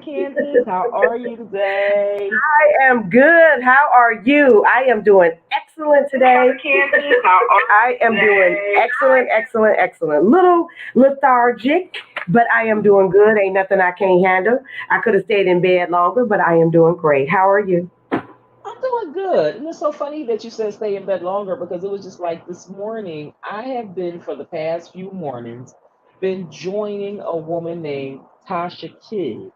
Candace. How are you today? I am good. How are you? I am doing excellent today. Candace, how are I am doing excellent, excellent, excellent. Little lethargic, but I am doing good. Ain't nothing I can't handle. I could have stayed in bed longer, but I am doing great. How are you? I'm doing good. And it's so funny that you said stay in bed longer because it was just like this morning. I have been for the past few mornings been joining a woman named Tasha Kidd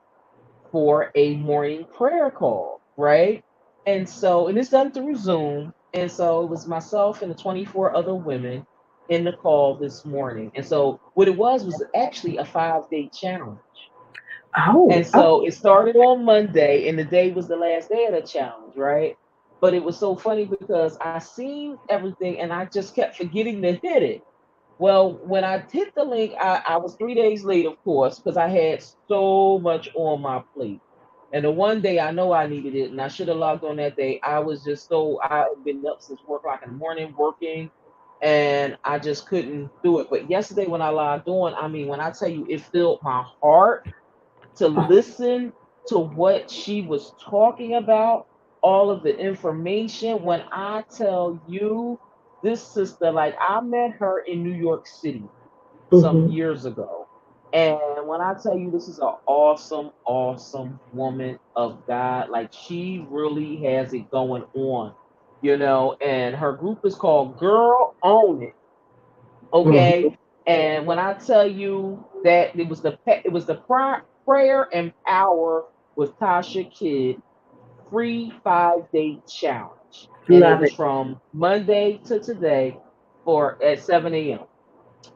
for a morning prayer call, right? And it's done through Zoom. And so it was myself and the 24 other women in the call this morning. And so what it was actually a 5 day challenge. And Oh, so it started on Monday, and the day was the last day of the challenge, right? But it was so funny because I seen everything and I just kept forgetting to hit it. Well, when I hit the link, I was 3 days late, of course, because I had so much on my plate. And the one day I know I needed it, and I should have logged on that day. I was just I've been up since 4 o'clock in the morning working, and I just couldn't do it. But yesterday when I logged on, I mean, when I tell you, it filled my heart to listen to what she was talking about, all of the information. When I tell you, this sister, like I met her in New York City some mm-hmm. years ago. And when I tell you this is an awesome, awesome woman of God, like she really has it going on, and her group is called Girl Own It. Mm-hmm. Okay. And when I tell you that it was the prayer and power with Tasha Kidd free 5 day challenge, and it Love was it. from Monday to today for at 7 a.m.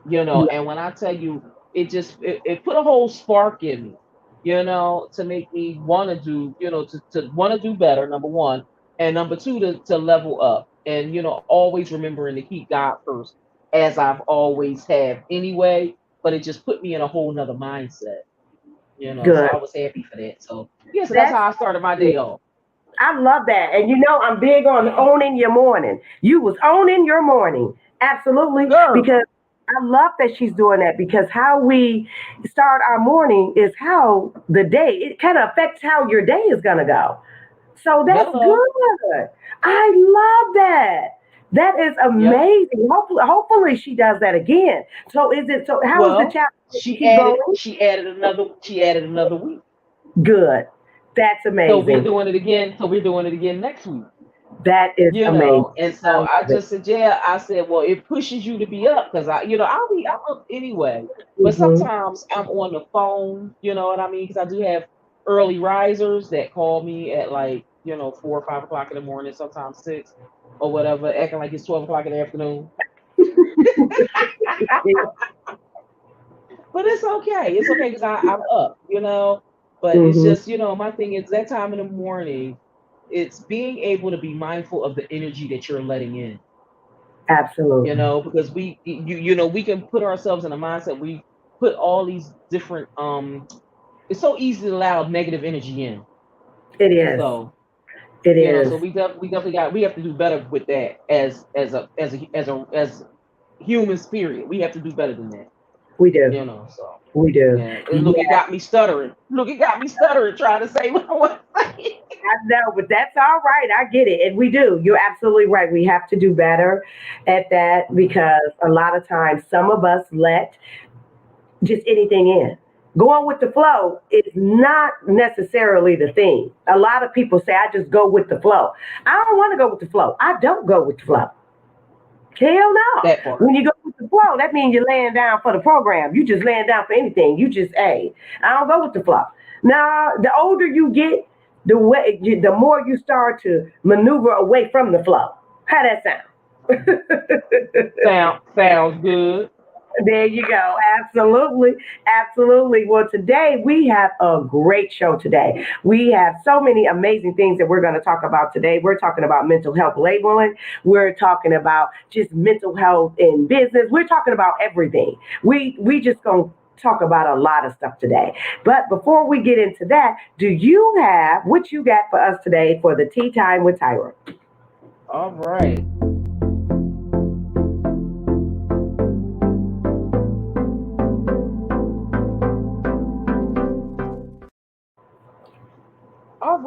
Love And when I tell you, it put a whole spark in me, to make me want to do, to want to do better. Number one, and number two, to level up, and always remembering to keep God first, as I've always have anyway. But it just put me in a whole nother mindset, So good. I was happy for that. So yeah, so that's That's how I started my day off. I love that. And I'm big on owning your morning. You was owning your morning. Absolutely. Girl, Because I love that she's doing that because how we start our morning is how the day, it kind of affects how your day is going to go. So that's hello, good. I love that. That is yep. amazing. Hopefully she does that again. So is it, so how is the Well, challenge? she Keep added going? she added another week. Good. That's So we're amazing. doing it again. So we're doing it again next week. That is amazing. And I so I love it. just said, yeah, I said, well, it pushes you to be up because I'm up anyway. But Hmm. sometimes I'm on the phone, you know what I mean? Because I do have early risers that call me at like, 4 or 5 o'clock in the morning, sometimes six or whatever, acting like it's 12 o'clock in the afternoon. But it's okay. It's okay because I'm up, But it's Hmm. just, my thing is that time in the morning, it's being able to be mindful of the energy that you're letting in, Absolutely. because we can put ourselves in a mindset. We put all these different, it's so easy to allow negative energy in. It is. So, It so is. we have to do better with that as human spirit. We have to do better than that, We do. so. We do. Yeah, and look, it Yeah, got me stuttering. Look, it got me stuttering trying to say what I want to say. I know, but that's all right. I get it. And we do. You're absolutely right. We have to do better at that because a lot of times some of us let just anything in. Going with the flow is not necessarily the thing. A lot of people say, I just go with the flow. I don't want to go with the flow. I don't go with the flow. Hell no. That part. When you go with the flow, that means you're laying down for the program. You just laying down for anything. You just, hey, I don't go with the flow. Now, the older you get, the more you start to maneuver away from the flow. How that sound? Sounds good. There you go. Absolutely. Absolutely. Well, today we have a great show today. We have so many amazing things that we're going to talk about today. We're talking about mental health labeling. We're talking about just mental health in business. We're talking about everything. We just going to talk about a lot of stuff today. But before we get into that, do you have what you got for us today for the tea time with Tyra? All right.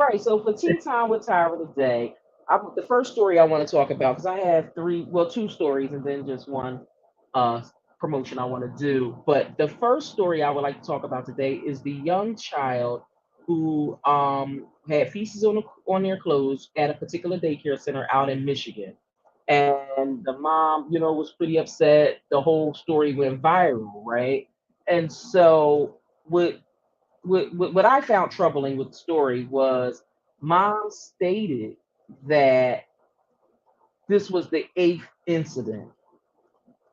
right, so for Tea Time with Tyra today, the first story I want to talk about, because I have two stories and then just one uh, promotion I want to do. But the first story I would like to talk about today is the young child who had feces on their clothes at a particular daycare center out in Michigan. And the mom, was pretty upset. The whole story went viral, right? And so, what I found troubling with the story was mom stated that this was the eighth incident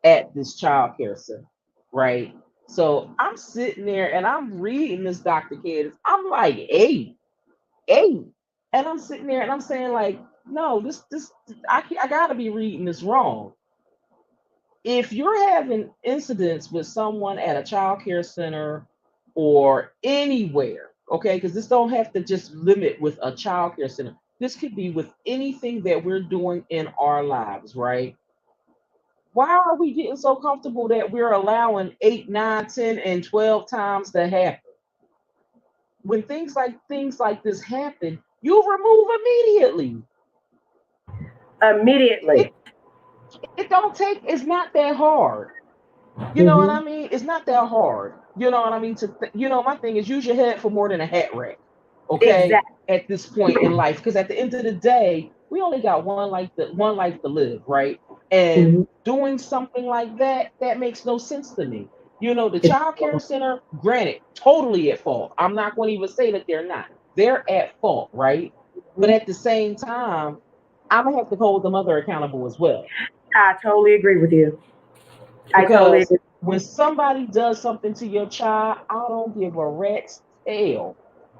at this child care center, right? So I'm sitting there and I'm reading this Dr. Candace. I'm like, eight. And I'm sitting there and I'm saying, like, no, I gotta be reading this wrong. If you're having incidents with someone at a child care center or anywhere, okay, because this don't have to just limit with a child care center. This could be with anything that we're doing in our lives, right? Why are we getting so comfortable that we're allowing 8, 9, 10, and 12 times to happen? When things like this happen, you remove immediately. Immediately. It it don't take, it's not that hard. You know what Hmm. I mean? It's not that hard. You know what I mean? My thing is use your head for more than a hat rack. Okay, Exactly. at this point in life, because at the end of the day, we only got one life to live, right? And Hmm. doing something like that makes no sense to me. The child care center, granted, totally at fault. I'm not going to even say that they're not. They're at fault, right? But at the same time, I'm gonna have to hold the mother accountable as well. I totally agree with you. I totally Because agree. when somebody does something to your child, I don't give a rat's tail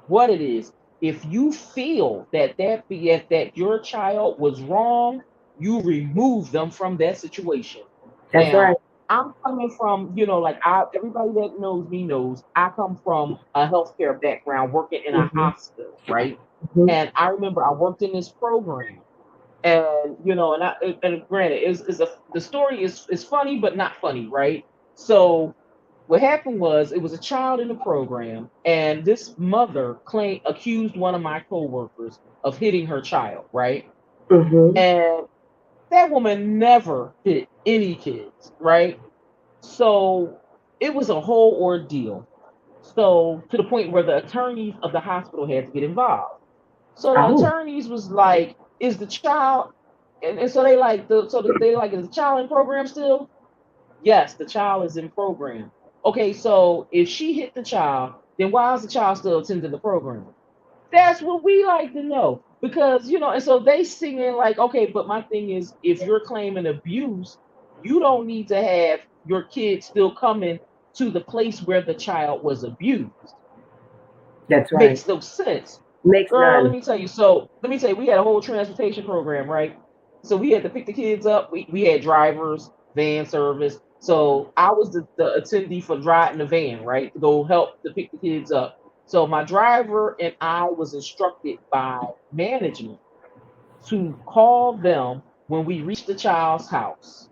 what it is. If you feel that your child was wrong, you remove them from that situation. That's right. Now, I'm coming from, like everybody that knows me knows I come from a healthcare background working in a Hmm. hospital, right? Hmm. And I remember I worked in this program and granted the story is funny but not funny, right? So what happened was it was a child in the program and this mother claimed accused one of my coworkers of hitting her child, right? Hmm. And that woman never hit any kids, right? So it was a whole ordeal, so to the point where the attorneys of the hospital had to get involved. So the Oh. attorneys was like, "Is the child?" And so they like, "Is the child in program still?" Yes, the child is in program. Okay, so if she hit the child, then why is the child still attending the program? That's what we like to know because and so they singing like, okay, but my thing is, if you're claiming abuse, you don't need to have your kid still coming to the place where the child was abused. That's right. Makes no sense. Makes Girl, let none. me tell you. So let me tell you, we had a whole transportation program, right? So we had to pick the kids up. We had drivers, van service. So I was the attendee for driving the van, right? To go help to pick the kids up. So my driver and I was instructed by management to call them when we reached the child's house.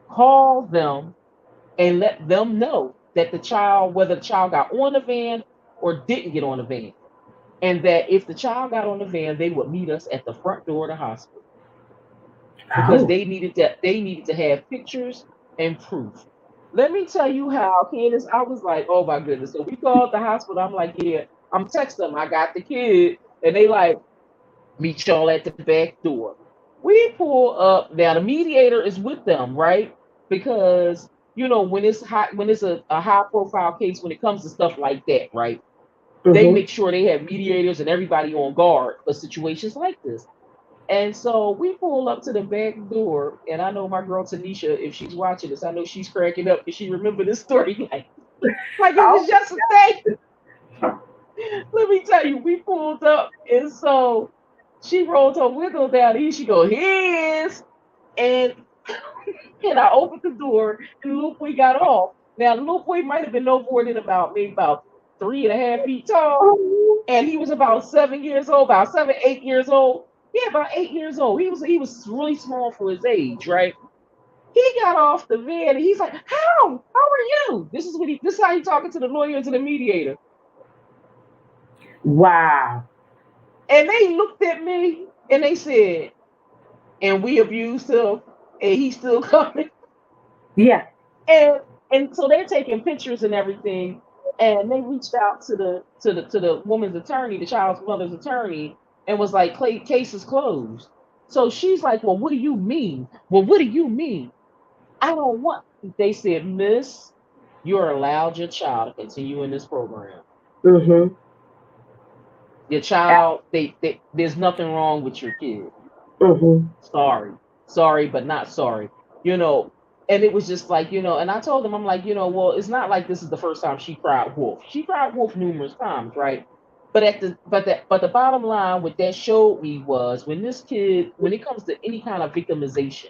Call them and let them know that whether the child got on the van or didn't get on the van, and that if the child got on the van, they would meet us at the front door of the hospital because Oh. they needed to have pictures and proof. Let me tell you how, Candace. I was like, oh my goodness. So we called the hospital. I'm like, yeah, I'm texting them. I got the kid, and they like meet y'all at the back door. We pull up. Now the mediator is with them, right? Because when it's a high profile case when it comes to stuff like that, right? They Hmm. make sure they have mediators and everybody on guard for situations like this. And so we pull up to the back door, and I know my girl Tanisha, if she's watching this, I know she's cracking up because she remember this story like it was Oh. yesterday. Let me tell you, we pulled up, and so she rolled her window down. And she go, "Here he is," and I opened the door, and the little boy got off. Now the little boy might have been no more than maybe about 3.5 feet tall, and he was about 7 years old, about 7, 8 years old. Yeah, about 8 years old. He was really small for his age, right? He got off the van and he's like, "How? How are you?" This is how he talking to the lawyer and to the mediator. Wow. And they looked at me and they said, and we abused him and he's still coming. Yeah. And so they're taking pictures and everything. And they reached out to the woman's attorney, the child's mother's attorney, and was like, case is closed. So she's like, well, what do you mean? Well, what do you mean? I don't want. They said, Miss, you're allowed your child to continue in this program. Mm-hmm. Your child, there's nothing wrong with your kid. Mm-hmm. Sorry, sorry, but not sorry. You know, and it was just like, and I told them, I'm like, well, it's not like this is the first time she cried wolf. She cried wolf numerous times, right? But the bottom line, what that showed me was when this kid, when it comes to any kind of victimization,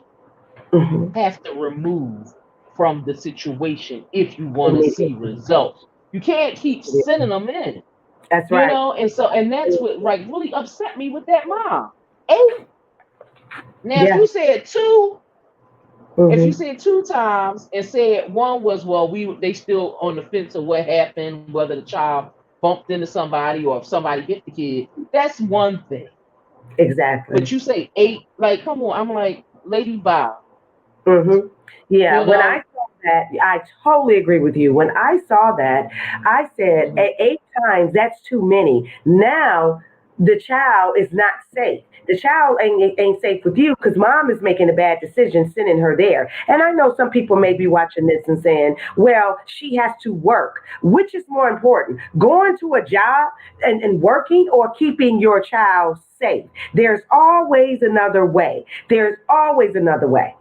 you Mm-hmm. have to remove from the situation if you want to see Immediately. results. You can't keep sending them in, That's right. and that's what like really upset me with that mom. 8. Now, if Yeah. you said 2, if you Mm-hmm. said 2 times and said one was, well, they still on the fence of what happened, whether the child bumped into somebody or if somebody hit the kid, that's one thing. Exactly. But you say 8, like, come on, I'm like, Lady Bob, Mm-hmm. Yeah, you when I know. saw that, I totally agree with you. When I saw that, I said, Mhm. 8 times, that's too many. Now, the child is not safe. The child ain't safe with you because mom is making a bad decision sending her there. And I know some people may be watching this and saying, well, she has to work. Which is more important, going to a job and working or keeping your child safe? There's always another way. There's always another way.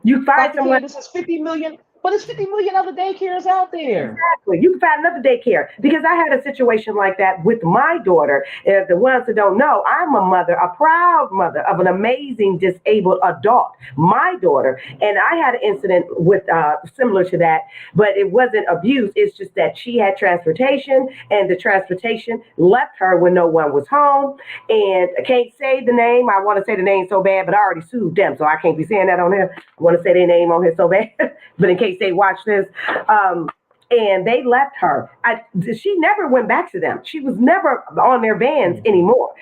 You find Dr. someone. Candace, is 50 million, but it's 50 million other daycares out there. Exactly. You can find another daycare because I had a situation like that with my daughter. The ones that don't know, I'm a mother, a proud mother of an amazing disabled adult, my daughter. And I had an incident with similar to that, but it wasn't abuse. It's just that she had transportation and the transportation left her when no one was home. And I can't say the name. I want to say the name so bad, but I already sued them, so I can't be saying that on here. I want to say their name on here so bad, but in case they watch this, um, and they left her. She never went back to them. She was never on their vans Mhm. anymore.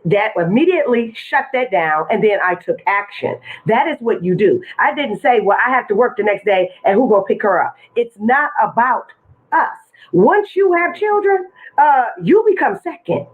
That immediately shut that down, and then I took action. That is what you do. I didn't say, "Well, I have to work the next day, and who gonna pick her up?" It's not about us. Once you have children, you become second,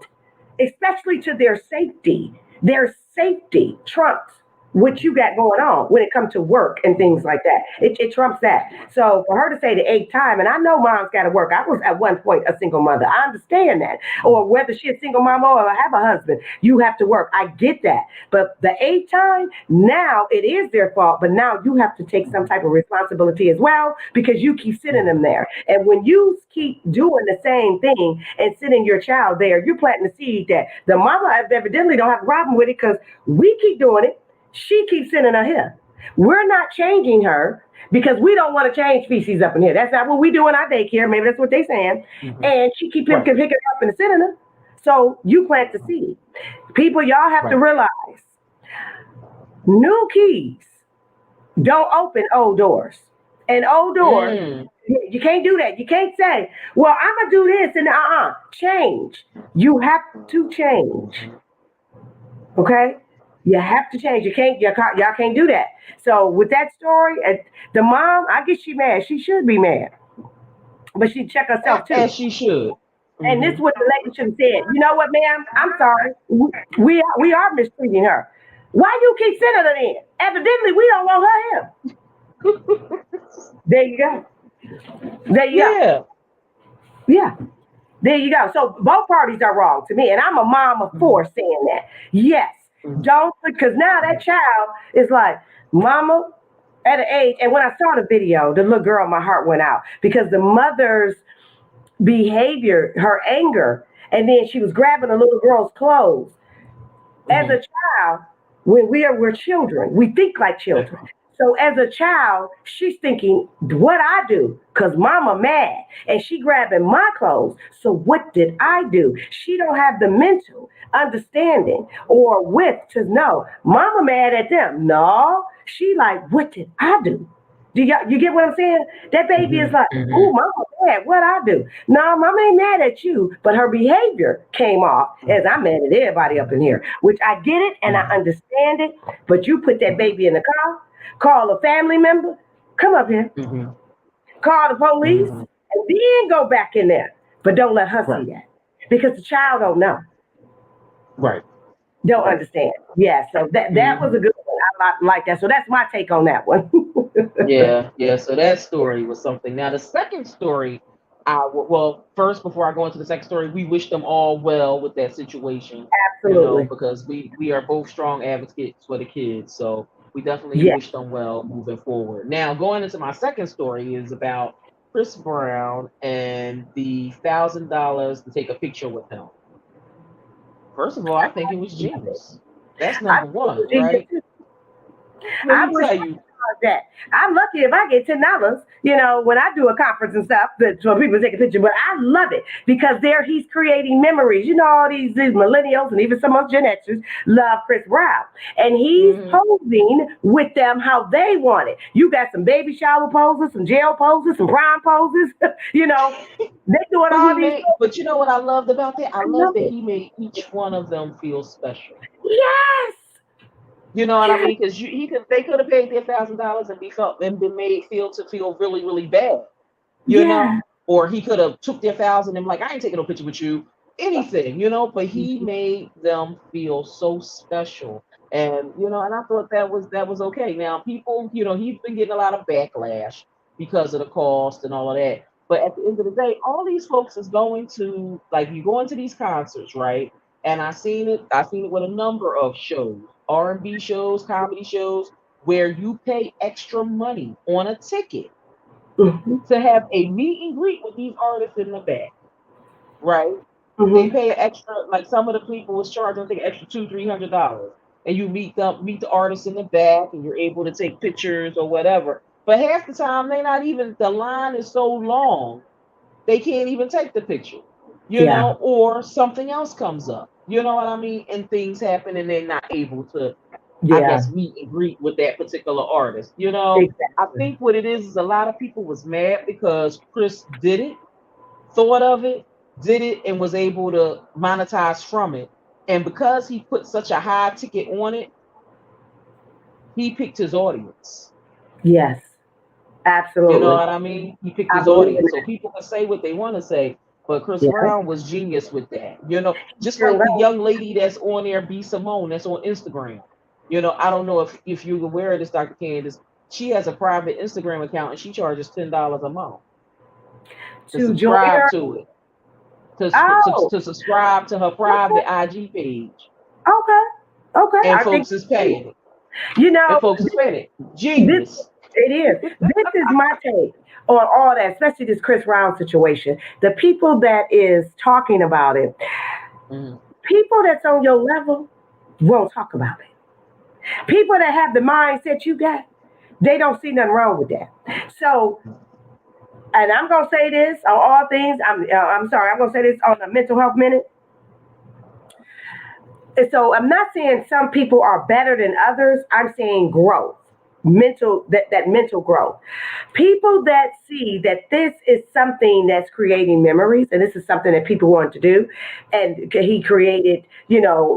especially to their safety. Their safety trumps what you got going on when it comes to work and things like that. It trumps that. So for her to say the 8th time, and I know mom's got to work. I was at one point a single mother. I understand that. Or whether she's a single mom or have a husband, you have to work. I get that. But the 8th time, now it is their fault. But now you have to take some Mhm. type of responsibility as well because you keep sitting them Mhm. there. And when you keep doing the same thing and sitting your child there, you're planting the seed that the mama evidently don't have a problem with it because we keep doing it. She keeps sending her here. We're not changing her because we don't want to change feces up in here. That's not what we do in our daycare. Maybe that's what they're saying. Mhm. And she keep Right. picking her up and sending her. So you plant the seed. People, y'all have to Right. realize new keys don't open old doors. And old doors, Mm. you can't do that. You can't say, well, I'm going to do this and change. You have to change. Okay? You have to change. Y'all can't do that. So with that story, the mom, I guess she mad. She should be mad, but she check herself too. As she should. And this is Hmm. what the lady should have said. You know what, ma'am? I'm sorry. We are mistreating her. Why you keep sending her in? Evidently, we don't want her here. There you go. There you go. Yeah. Yeah. There you go. So both parties are wrong to me, and I'm a mom of Hmm. four saying that. Yes, Hmm. don't because now that child is like, Mama, at an age. And when I saw the video, the little girl, my heart went out because the mother's behavior, her anger, and then she was grabbing the little girl's clothes. As a Hmm. child, when we're children, we think like children. So as a child, she's thinking, what I do? Because mama mad and she grabbing my clothes. So what did I do? She don't have the mental understanding or wit to know. Mama mad at them. No, she like, what did I do? You get what I'm saying? That baby is Mm-hmm. like, Mm-hmm. oh, mama mad. What I do? No, mama ain't mad at you, but her behavior came off as I'm mad at everybody up in here. Which I get it and I Mm-hmm. understand it. But you put that baby in the car, call a family member, come up here, Mm-hmm. call the police, Mm-hmm. and then go back in there. But don't let her Right. see that because the child don't know, Right. don't Right. understand. Yeah, so that was a Mm-hmm. good one. Like that. So that's my take on that one. Yeah, yeah. So that story was something. Now the second story, well, first before I go into the second story, we wish them all well with that situation, Absolutely. because we are both strong advocates for the kids. So we definitely Yeah. wish them well moving forward. Now going into my second story is about Chris Brown and the $1,000 to take a picture with him. First of all, I think it was genius. That's I number think it was one, genius right? too. Let I me wish tell I you. was that. I'm lucky if I get $10, when I do a conference and stuff so people take a picture. But I love it because there he's creating memories. All these millennials and even some of Gen Xers love Chris Brown. And he's Mhm. posing with them how they want it. You got some baby shower poses, some jail poses, some prom poses. They doing all these. But you know what I loved about that? I I love love that it. he made each one of them feel special. Yes. You know what I Yes. mean? Because they could have paid their $1,000 and been made feel really really bad. You know, Yeah. or he could have took their 1,000 and like I ain't taking no picture with you, anything. But he made them feel so special, and and I thought that was okay. Now people, he's been getting a lot of backlash because of the cost and all of that. But at the end of the day, all these folks is going to like you go into these concerts, right? And I seen it with a number of shows, R&B shows, comedy shows, where you pay extra money on a ticket Hmm. to have a meet and greet with these artists in the back, right? They Hmm. pay extra, like some of the people was charging, I think, extra $200-300, and you meet the artists in the back, and you're able to take pictures or whatever. But half the time, they not even. The line is so long, they can't even take the picture, Yeah. or something else comes up. You know what I mean? And things happen, and they're not able to, I Yeah. guess, meet and greet with that particular artist. I Exactly. think what it is a lot of people was mad because Chris did it, thought of it, did it, and was able to monetize from it. And because he put such a high ticket on it, he picked his audience. Yes. You know Absolutely. what I mean? He picked I his believe in audience. So that. people can say what they want to say, but Chris Yeah. Brown was genius with that. Just Sure like the will. young lady that's on there, B Simone, that's on Instagram. I don't know if you're aware of this, Dr. Candace. She has a private Instagram account and she charges $10 a month to To join subscribe her. to it. Oh, To subscribe to her okay. private IG page. Okay. Okay. And I think folks is paying it. you know And folks is paying it. this. Genius. It is. This is my take on all that, especially this Chris Brown situation. The people that is talking about it, Mhm. people that's on your level won't talk about it. People that have the mindset you got, they don't see nothing wrong with that. So, and I'm gonna say this on all things. I'm sorry. I'm gonna say this on the mental health minute. And so I'm not saying some people are better than others. I'm saying growth, that mental growth. People that see that this is something that's creating memories, and this is something that people want to do, and he created,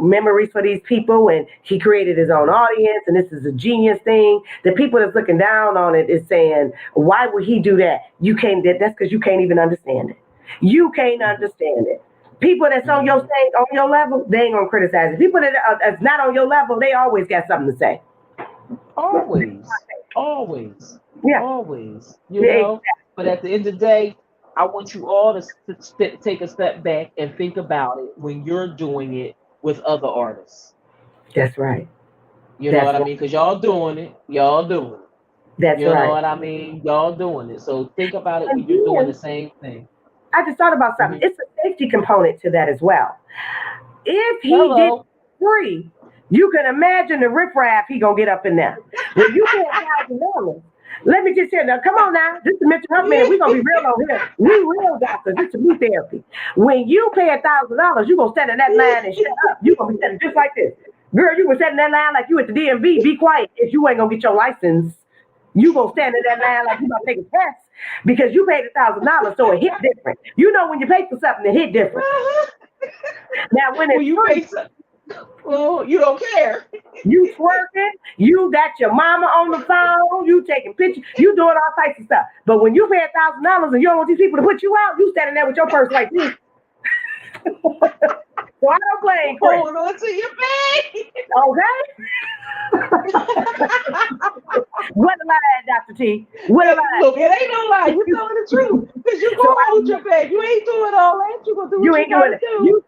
memories for these people, and he created his own audience, and this is a genius thing. The people that's looking down on it is saying, why would he do that? You can't. That's because you can't even understand it. You can't Mhm. understand it. People that's Mhm. on your level, they ain't gonna criticize it. People that's not on your level, they always got something to say. Always. Always. Yeah, Always. yeah, But at the end of the day, I want you all to take a step back and think about it when you're doing it with other artists. that's right. You know That's what I right. mean? Because y'all doing it. Y'all doing it. That's You know right. what I mean? Y'all doing it. So think about it And when you're doing the then same thing. I just thought about something. Hmm. It's a safety component to that as well. If he did it Hello. free, you can imagine the riffraff he gonna get up in there. When you pay $1,000, let me just say now, come on now, this is mental health minute. We're gonna be real on here. We real doctors. This is me therapy. When you pay $1,000, you gonna stand in that line and shut up. You gonna be standing just like this. Girl, you were standing in that line like you at the DMV. Be quiet if you ain't gonna get your license. You gonna stand in that line like you about to take a test because you paid $1,000, so it hit different. You know when you pay for something, it hit different. Now when When it's you free, pay some, well, you don't care. you twerking, you got your mama on the phone, you taking pictures, you doing all types of stuff. But when you pay $1,000 and you don't want these people to put you out, you standing there with your purse like this. So I don't blame Chris. Hold on to your bag. Okay? What a lie, Dr. T. What a lie. Look, it ain't no lie. You telling the truth. Because you So gonna I hold don't, your bag. You ain't doing all that. You gonna do you what you ain't doing gotta it. do.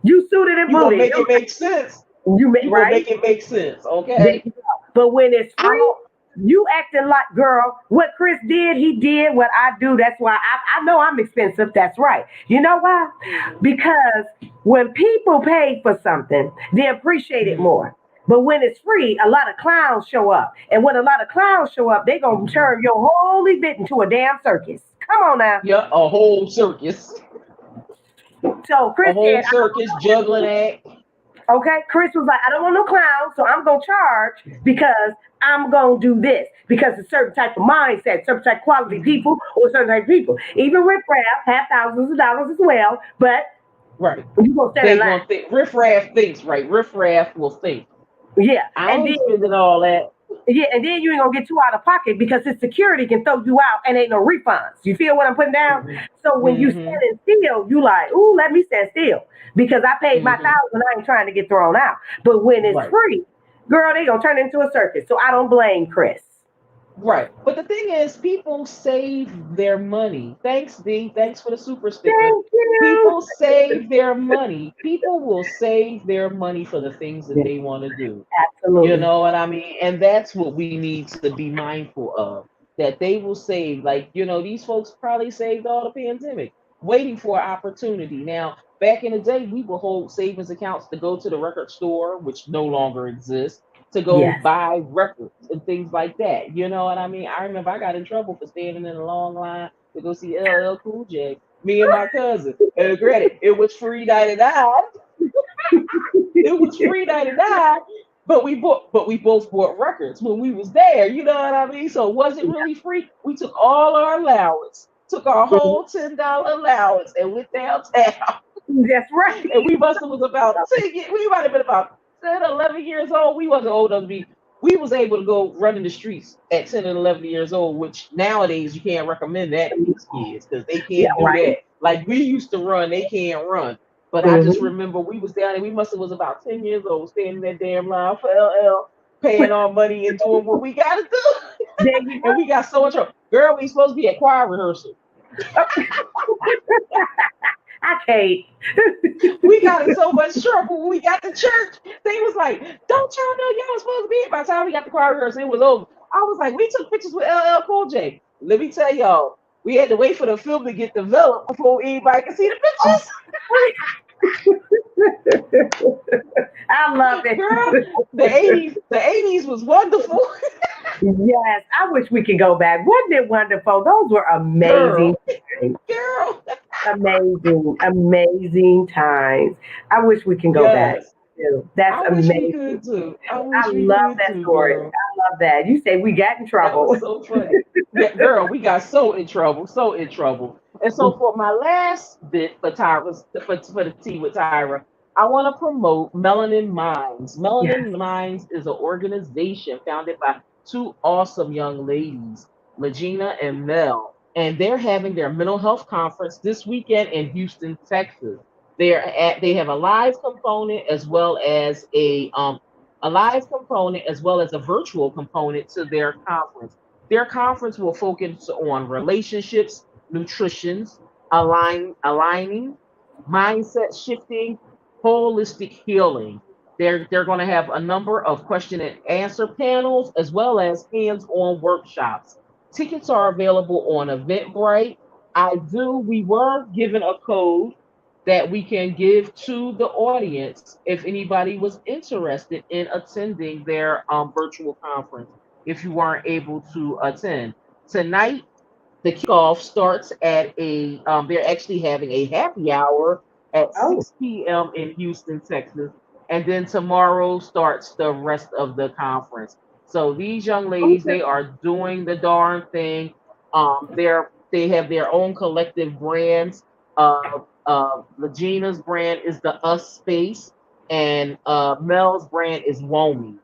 You suited and You gonna booted. make it make sense. You gonna Right? make it make sense, There okay? you go. But when it's I'm free, you acting like girl. What Chris did, he did. What I do, that's why I know I'm expensive. That's right. You know why? Mhm. Because when people pay for something, they appreciate it Mhm. more. But when it's free, a lot of clowns show up. And when a lot of clowns show up, they gonna turn your whole event into a damn circus. Come on now. Yeah, a whole circus. So A Chris whole said, circus juggling act. okay, Chris was like, I don't want no clown, so I'm gonna charge because I'm gonna do this because a certain type of mindset, certain type of quality Mhm. people, or certain type of people. Even Riff Raff have thousands of dollars as well, but Right. you gonna stand in They line. gonna think Riff Raff thinks, right? Riff Raff will think. Yeah, I ain't spending all that. and then you ain't gonna get too out of pocket because his security can throw you out and ain't no refunds. You feel what I'm putting down? Mhm. So when you Mhm. stand still, you like, ooh, let me stand still because I paid my Mhm. 1,000. I ain't trying to get thrown out. But when it's Right. free, girl, they gonna turn it into a circus. So I don't blame Chris. Right. But the thing is, people save their money. Thanks, D. Thanks for the super sticker. Thank you. People save their money. People will save their money for the things that Yeah, they want to do. You absolutely. know what I mean? And that's what we need to be mindful of. That they will save. Like, these folks probably saved all the pandemic, waiting for an opportunity. Now, back in the day, we would hold savings accounts to go to the record store, which no longer exists, to go Yes. buy records and things like that. You know what I mean? I remember I got in trouble for standing in a long line to go see LL Cool J, me and my cousin. And granted, it was free 99. It was free 99, but we both bought records when we was there. You know what I mean? So was it really free? We took all our allowance, took our whole $10 allowance, and went downtown. That's right. And we must have was about 10 years, we might have been about 10, 11 years old. We wasn't old enough to be. We was able to go run in the streets at 10 and 11 years old, which nowadays you can't recommend that to these kids because they Yeah, can't do right. that. Like we used to run, they can't run. But I just Mm-hmm. remember we was down there. We must have was about 10 years old, standing in that damn line for LL, paying our money and doing what we got to do. There you And we got so much trouble. Girl, we supposed to be at choir rehearsal. go. I can't. We got in so much trouble when we got to church. They was like, "Don't y'all know y'all supposed to be here?" By the time we got to choir rehearsal, it was over. I was like, "We took pictures with LL Cool J." Let me tell y'all, we had to wait for the film to get developed before anybody could see the pictures. I love Girl, it. the 80s was wonderful. Yes, I wish we could go back. Wasn't it wonderful? Those were amazing Girl, times. girl. Amazing, amazing times. I wish we can go back. Yes, That's I wish we amazing. could too. I I wish we love could that too, story. girl. I love that. You say we got in That trouble. was so funny. Yeah, girl, we got so in trouble, so in trouble. And so for my last bit for for the tea with Tyra, I want to promote Melanin Minds. Yes. Melanin Minds is an organization founded by two awesome young ladies, Legina and Mel, and they're having their mental health conference this weekend in Houston, Texas. They have a live component as well as a live component as well as a virtual component to their conference. Their conference will focus on relationships, nutrition, aligning, mindset shifting, holistic healing. They're going to have a number of question and answer panels as well as hands-on workshops. Tickets are available on Eventbrite. We were given a code that we can give to the audience if anybody was interested in attending their virtual conference if you weren't able to attend. Tonight, the kickoff starts at they're actually having a happy hour at Oh, 6 p.m. in Houston, Texas. And then tomorrow starts the rest of the conference. So these young ladies, Okay. they are doing the darn thing. They have their own collective brands. Legina's brand is the Us Space, and Mel's brand is Womi.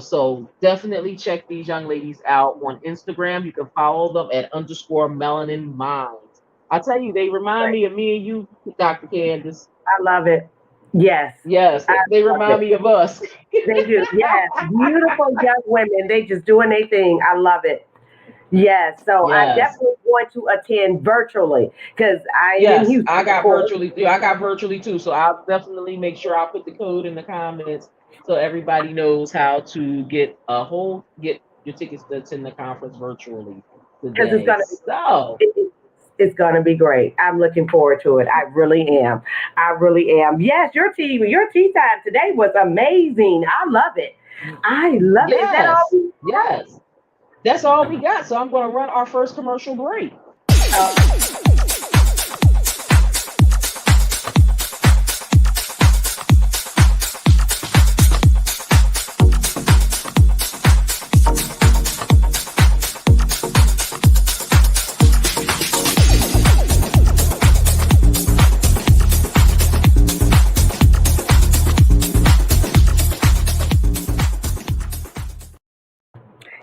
So definitely check these young ladies out on Instagram. You can follow them at underscore melanin minds. I tell you, they remind me of me and you, Dr. Candace. I love it. Yes, Yes, I they love remind it. me of us. They do. Yes, beautiful young women. They just doing their thing. I love it. Yes, so I'm Yes. definitely going to attend virtually because I am in Yes, Houston, of course. I got virtually too. So I'll definitely make sure I'll put the code in the comments so everybody knows how to get your tickets to attend the conference virtually Because it's today. gonna be So it- it's gonna be great. I'm looking forward to it. I really am. I really am. Yes, your tea time today was amazing. I love it. I love it. Is that all yes, we yes. That's all we got. So I'm gonna run our first commercial break. have?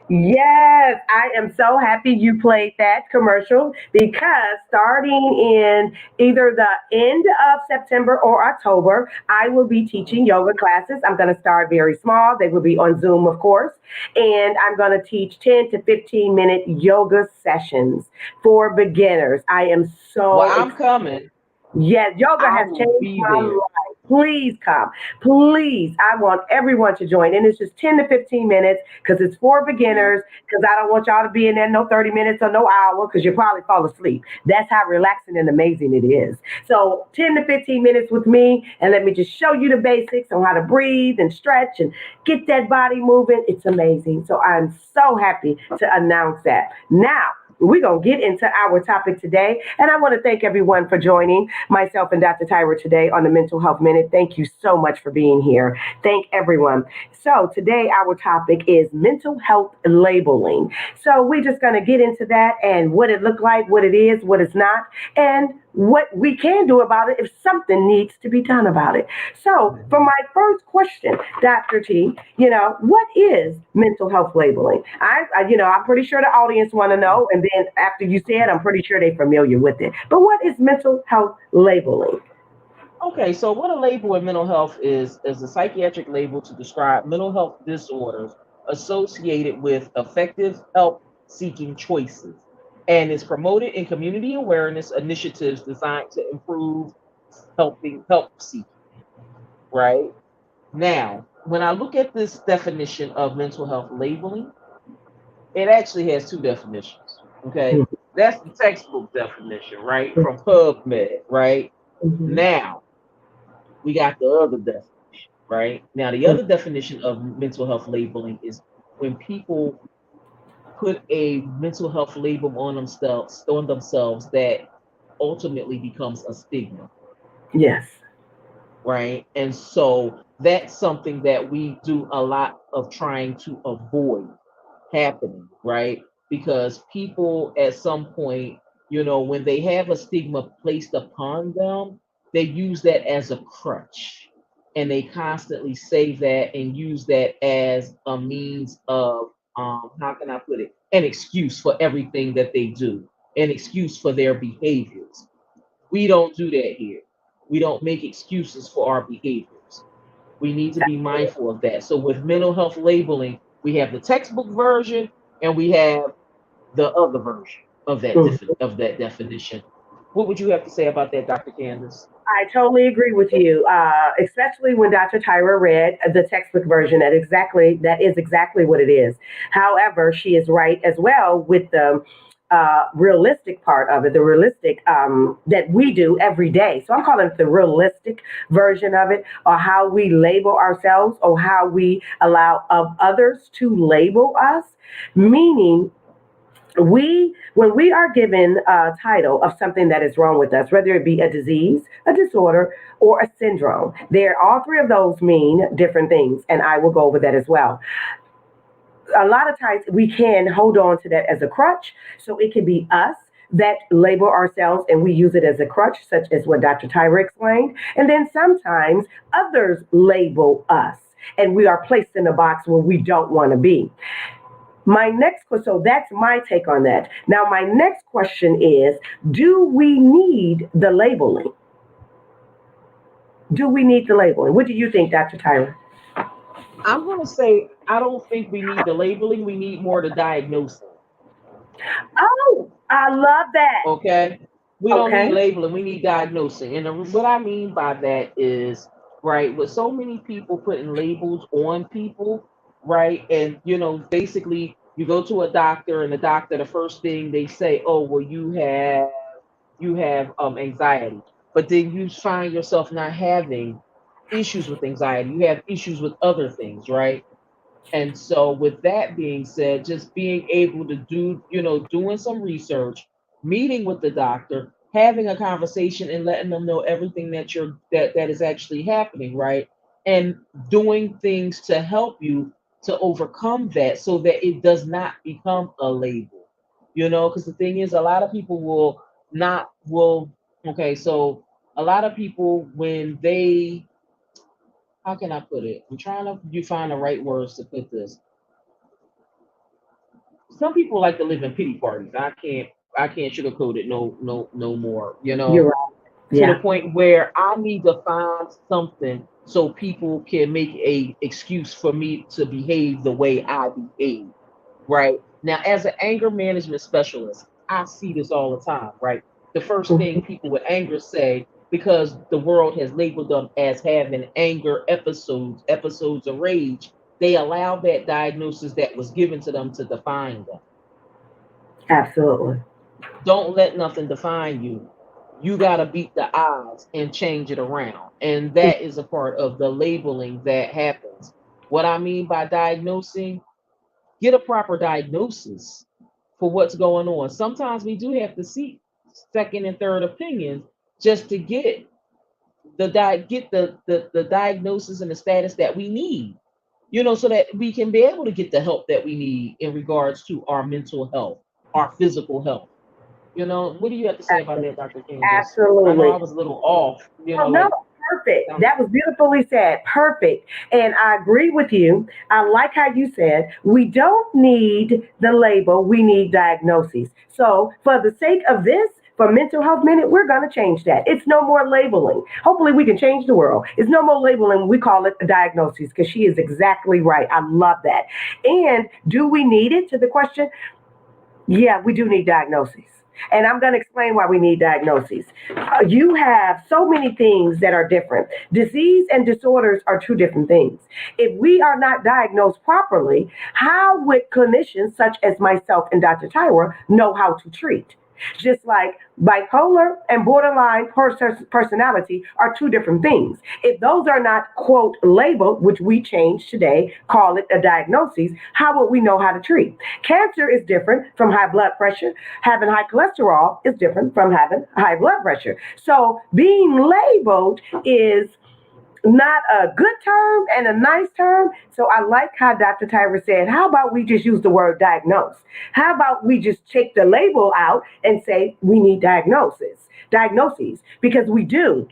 Yes, I am so happy you played that commercial because starting in either the end of September or October, I will be teaching yoga classes. I'm going to start very small. They will be on Zoom, of course, and I'm going to teach 10 to 15-minute yoga sessions for beginners. I am Well, so I'm excited. coming. Yes, yoga I has will changed be my there. life. Please come. Please. I want everyone to join. And it's just 10 to 15 minutes because it's for beginners. Because I don't want y'all to be in there no 30 minutes or no hour because you'll probably fall asleep. That's how relaxing and amazing it is. So 10 to 15 minutes with me. And let me just show you the basics on how to breathe and stretch and get that body moving. It's amazing. So I'm so happy to announce that. Now, we're going to get into our topic today. And I want to thank everyone for joining myself and Dr. Tyra today on the Mental Health Minute. Thank you so much for being here. Thank everyone. So, today our topic is mental health labeling. So, we're just going to get into that and what it looked like, what it is, what it's not, and what we can do about it if something needs to be done about it. So, for my first question, Dr. T, what is mental health labeling? I'm pretty sure the audience want to know, and then after you say it, I'm pretty sure they're familiar with it. But what is mental health labeling? Okay, so what a label in mental health is a psychiatric label to describe mental health disorders associated with effective help seeking choices and is promoted in community awareness initiatives designed to improve help seeking, right? Now, when I look at this definition of mental health labeling, it actually has two definitions. Okay. That's the textbook definition, right? From PubMed, right? Mhm. Now, we got the other definition, right? Now, the other definition of mental health labeling is when people put a mental health label on themselves that ultimately becomes a stigma, Yes. right? And so that's something that we do a lot of trying to avoid happening, right? Because people at some point, when they have a stigma placed upon them, they use that as a crutch. And they constantly say that and use that as a means of, how can I put it? An excuse for everything that they do, an excuse for their behaviors. We don't do that here. We don't make excuses for our behaviors. We need to be mindful of that. So with mental health labeling, we have the textbook version and we have the other version of that definition. What would you have to say about that, Dr. Candace? I totally agree with you, especially when Dr. Tyra read the textbook version. That is exactly what it is. However, she is right as well with the realistic part of it, the realistic that we do every day. So I'm calling it the realistic version of it, or how we label ourselves, or how we allow of others to label us. Meaning when we are given a title of something that is wrong with us, whether it be a disease, a disorder, or a syndrome, there all three of those mean different things, and I will go over that as well. a lot of times we can hold on to that as a crutch. So it can be us that label ourselves and we use it as a crutch, such as what Dr. Tyra explained. And then sometimes others label us and we are placed in a box where we don't want to be. My next question, so that's my take on that. Now, my next question is, do we need the labeling? Do we need the labeling? What do you think, Dr. Tyra? I'm going to say I don't think we need the labeling. We need more the diagnosing. Oh, I love that. Okay. We don't need Okay. labeling. We need diagnosing. And what I mean by that is, right, with so many people putting labels on people, right? And, basically you go to a doctor and the doctor, the first thing they say, oh, well, you have anxiety. But then you find yourself not having issues with anxiety. You have issues with other things, right? And so, with that being said, just being able to do, doing some research, meeting with the doctor, having a conversation, and letting them know everything that is actually happening, right? And doing things to help you to overcome that, so that it does not become a label, because the thing is, a lot of people will not will. Okay, so a lot of people when they how can I put it? I'm trying to you find the right words to put this. Some people like to live in pity parties. I can't sugarcoat it no more, You're right. to the Yeah, point where I need to find something so people can make a excuse for me to behave the way I behave. Right. Now, as an anger management specialist, I see this all the time, right? The first thing people with anger say, because the world has labeled them as having anger episodes of rage, they allow that diagnosis that was given to them to define them. absolutely. Don't let nothing define you. You got to beat the odds and change it around. And that is a part of the labeling that happens. What I mean by diagnosing, get a proper diagnosis for what's going on. Sometimes we do have to seek second and third opinions just to get the diagnosis and the status that we need. So that we can be able to get the help that we need in regards to our mental health, our physical health. What do you have to say about that, Dr. Candace? I know I Absolutely. was a little off, Oh, no, like perfect. um, That was beautifully said. Perfect. And I agree with you. I like how you said we don't need the label, we need diagnoses. So, for the sake of this, for Mental Health Minute, we're going to change that. It's no more labeling. Hopefully, we can change the world. It's no more labeling. We call it a diagnosis because she is exactly right. I love that. And do we need it to the question? Yeah, we do need diagnoses. And I'm going to explain why we need diagnoses. You have so many things that are different. Disease and disorders are two different things. If we are not diagnosed properly, how would clinicians such as myself and Dr. Tyra know how to treat? Just like bipolar and borderline personality are two different things. If those are not, quote, labeled, which we changed today, call it a diagnosis, how would we know how to treat? Cancer is different from high blood pressure. Having high cholesterol is different from having high blood pressure. So being labeled is not a good term and a nice term. So I like how Dr. Tyra said, how about we just use the word diagnose? How about we just take the label out and say we need diagnoses, because we do,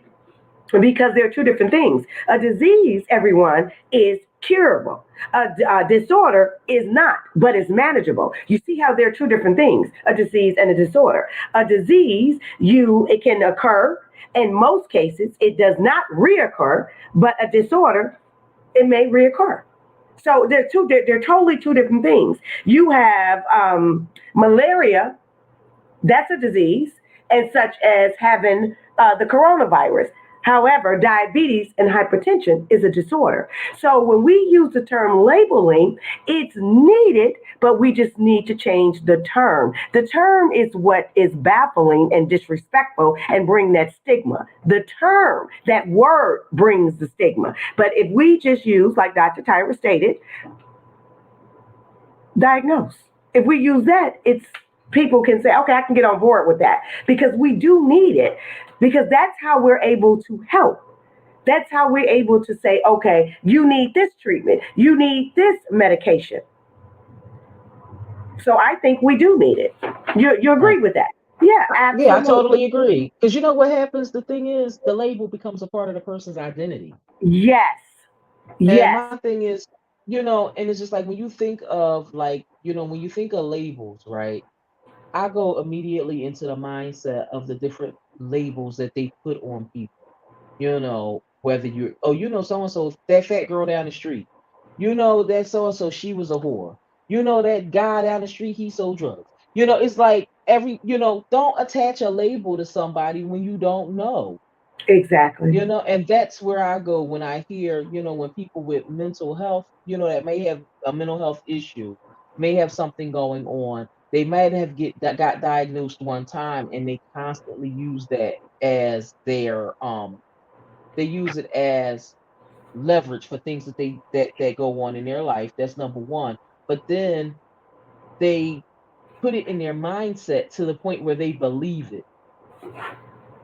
because they're two different things. A disease, everyone, is curable. A disorder is not, but it's manageable. You see how they're two different things, a disease and a disorder. A disease, it can occur. In most cases, it does not reoccur, but a disorder, it may reoccur. So they're totally two different things. You have malaria, that's a disease, and such as having the coronavirus. However, diabetes and hypertension is a disorder. So when we use the term labeling, it's needed, but we just need to change the term. The term is what is baffling and disrespectful and bring that stigma. The term, that word brings the stigma. But if we just use, like Dr. Tyra stated, diagnose. If we use that, it's people can say, okay, I can get on board with that because we do need it because that's how we're able to help. That's how we're able to say, okay, you need this treatment, you need this medication. So I think we do need it. You Right. agree with that? Yeah, Yeah, I absolutely. totally agree. Because you know what happens? The thing is, the label becomes a part of the person's identity. Yes. And Yes. my thing is, and it's just like when you think of like, when you think of labels, right? I go immediately into the mindset of the different labels that they put on people. Whether you're, oh, so and so, that fat girl down the street. That so and so, she was a whore. That guy down the street, he sold drugs. It's like don't attach a label to somebody when you don't know. Exactly. And that's where I go when I hear, when people with mental health, that may have a mental health issue, may have something going on. They might have that got diagnosed one time and they constantly use that as their they use it as leverage for things that go on in their life. That's number one. But then they put it in their mindset to the point where they believe it.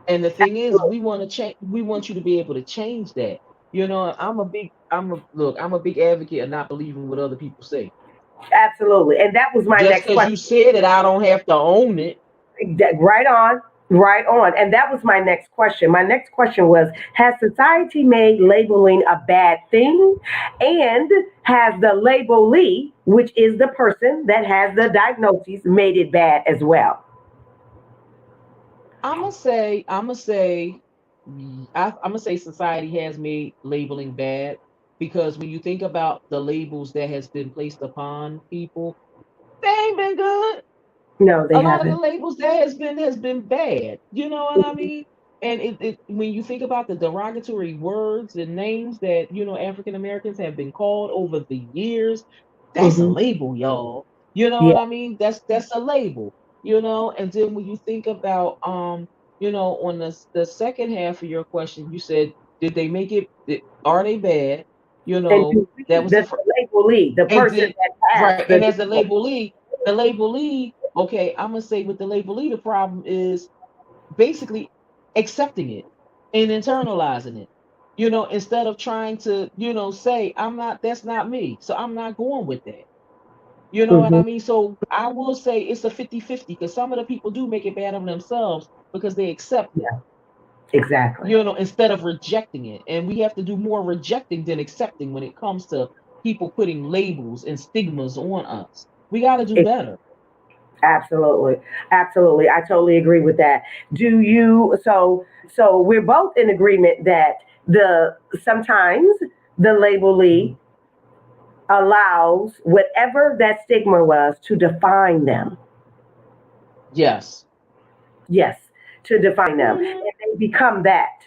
And the thing is, we want to change. We want you to be able to change that. I'm a big advocate of not believing what other people say. Absolutely. And that was my Just next because question. you said it, I don't have to own it. Right on. Right on. And that was my next question. My next question was, has society made labeling a bad thing? And has the labelee, which is the person that has the diagnosis, made it bad as well? I'm gonna say society has made labeling bad because when you think about the labels that has been placed upon people, they ain't been good. No, they A lot of the haven't. labels that has been bad. You know what I mean? And when you think about the derogatory words and names that African Americans have been called over the years, that's a Hmm. label, y'all. You know Yeah. what I mean? That's a label. And then when you think about on the second half of your question, you said, did they make it? Are they bad? And do That we, was the labelee, the and person then that has right, the and as label, the labelee, okay, I'm gonna say with the labelee, the problem is basically accepting it and internalizing it. Instead of trying to, say, I'm not, that's not me. So I'm not going with that. You know what I hmm, mean? So I will say it's a 50-50 because some of the people do make it bad on themselves because they accept it, yeah, exactly. instead of rejecting it. And we have to do more rejecting than accepting when it comes to people putting labels and stigmas on us. We got to do better. Absolutely. Absolutely. I totally agree with that. Do you so we're both in agreement that the sometimes the labelee Mhm. allows whatever that stigma was to define them. Yes. Yes, to define them. Hmm. And they become that.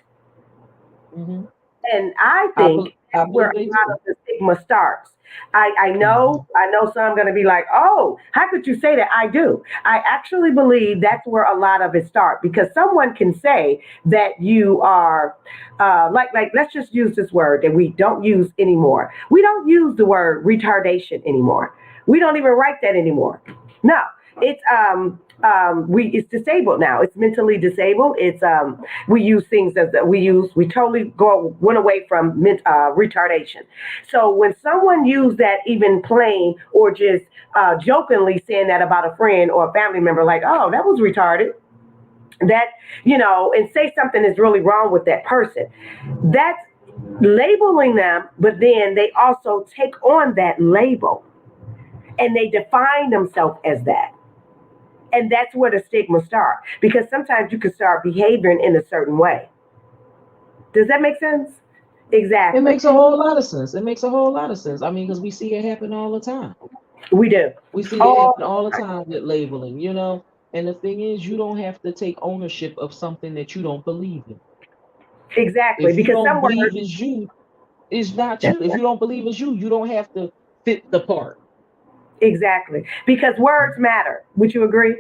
Hmm. And I think I that's where believe a they lot do. of the stigma starts. I know Hmm. I know some going to be like, oh, how could you say that? I do. I actually believe that's where a lot of it starts because someone can say that you are like let's just use this word that we don't use anymore. We don't use the word retardation anymore. We don't even write that anymore. No, it's we it's disabled now. It's mentally disabled. It's we use things as that we totally went away from retardation. So when someone used that even plain or just jokingly saying that about a friend or a family member, like, oh, that was retarded, that and say something is really wrong with that person, that's labeling them, but then they also take on that label and they define themselves as that. And that's where the stigma starts because sometimes you can start behaving in a certain way. Does that make sense? It Exactly. makes a whole lot of sense. It makes a whole lot of sense. I mean, because we see it happen all the time. We do. We see it Oh, happen all the time with labeling. And the thing is, you don't have to take ownership of something that you don't believe in. exactly. If you Because don't some believe words, it's you, it's not that's you. If you don't believe it's you, you don't have to fit the part. exactly. Because words matter. Would you agree?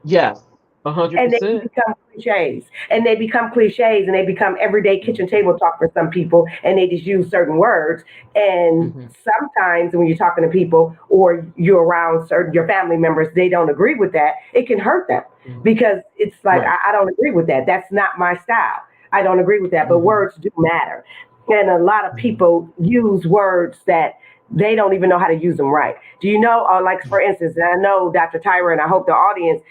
Yes, a hundred And they can percent. become cliches. And they become cliches and they become everyday kitchen Mhm, table talk for some people. And they just use certain words. And mhm, sometimes when you're talking to people or you're around certain your family members, they don't agree with that. It can hurt them mhm. because it's like, Right. I don't agree with that. That's not my style. I don't agree with that. But Mhm, words do matter. And a lot of mhm, people use words that they don't even know how to use them right. Do you know, like for instance, and I know Dr. Tyra, and I hope the audience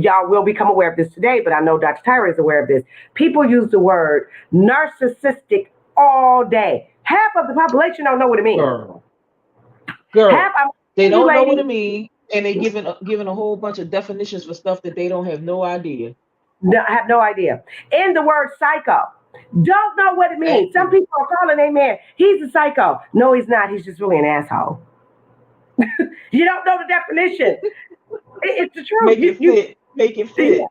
y'all will become aware of this today, but I know Dr. Tyra is aware of this. People use the word narcissistic all day. Half of the population don't know what it means. Girl, girl, Half, I'm they telling you, don't know what ladies, it means, and they giving a whole bunch of definitions for stuff that they don't have no idea. no, I have no idea. And the word psycho. Don't know what it That means. Some too. people are calling a man, he's a psycho. No, he's not. He's just really an asshole. You don't know the definition. It's the truth. Make it fit. Make it Yeah, fit.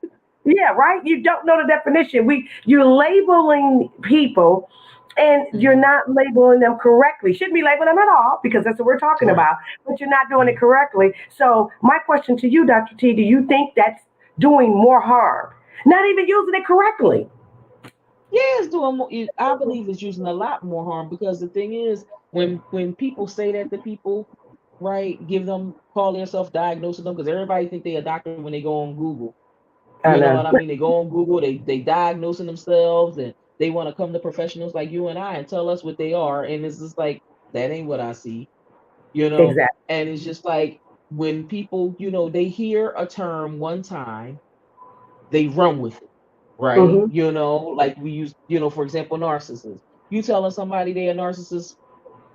yeah, right. You don't know the definition. You're labeling people, and you're Hmm. not labeling them correctly. Shouldn't be labeling them at all because that's what we're talking Right. about. But you're not doing it Mhm. correctly. So my question to you, Dr. T, do you think that's doing more harm? Not even using it correctly. Yeah, it's doing more. I believe it's using a lot more harm because the thing is, when people say that to people, right, give them call themselves diagnosing them because everybody think they a doctor when they go on Google. You I know what know. I mean? They go on Google, they diagnosing themselves, and they want to come to professionals like you and I and tell us what they are, and it's just like that ain't what I see. You know, Exactly. and it's just like when people, they hear a term one time, they run with it, right? Hmm. Like we use, for example, narcissists. You telling somebody they're a narcissist,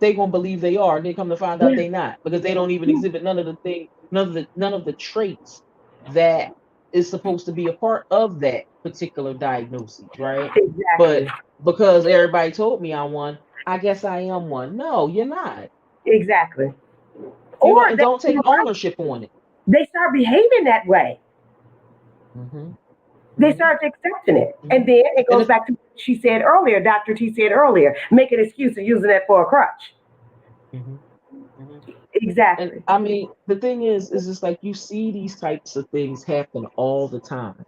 they gonna believe they are, and they come to find out Yeah. they not because they don't even exhibit none of the traits that is supposed to be a part of that particular diagnosis, right? Exactly. But because everybody told me I'm one, I guess I am one. No, you're not. Exactly. Or And don't take you're right. ownership on it. They start behaving that way. Hmm. They Hmm. start accepting it. Hmm. And then it And goes back to what she said earlier, Dr. T said earlier, make an excuse of using that for a crutch. Mhm, mhm. And Exactly. I mean, the thing is just like you see these types of things happen all the time.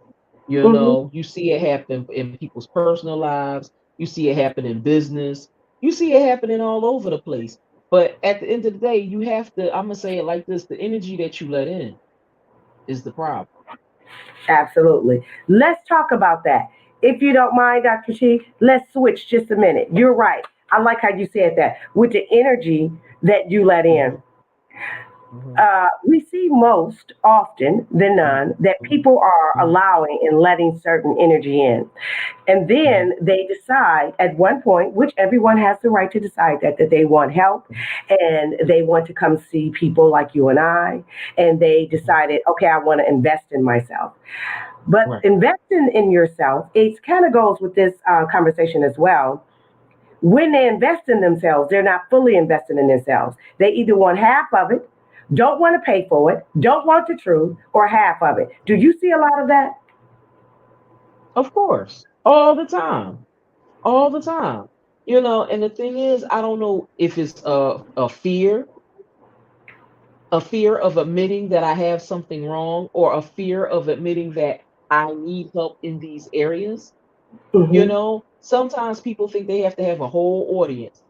Hmm. You see it happen in people's personal lives. You see it happen in business. You see it happening all over the place. But at the end of the day, you have to, I'm gonna say it like this: the energy that you let in is the problem. Absolutely. Let's talk about that. If you don't mind, Dr. T, let's switch just a minute. You're right. I like how you said that with the energy that you let Hmm. in. Hmm. We see most often than Hmm. none that Hmm. people are Hmm. allowing and letting certain energy in. And Hmm. then they decide at one point, which everyone has the right to decide that they want help Hmm. and they want to come see people like you and I. And they Hmm. decided, okay, I want to invest in myself. But Right. investing in yourself, it kind of goes with this conversation as well. When they invest in themselves, they're not fully invested in themselves. They either want half of it, don't want to pay for it, don't want the truth, or half of it. Do you see a lot of that? Of course. All the time. All the time. And the thing is, I don't know if it's a fear of admitting that I have something wrong, or a fear of admitting that I need help in these areas. Hmm. Sometimes people think they have to have a whole audience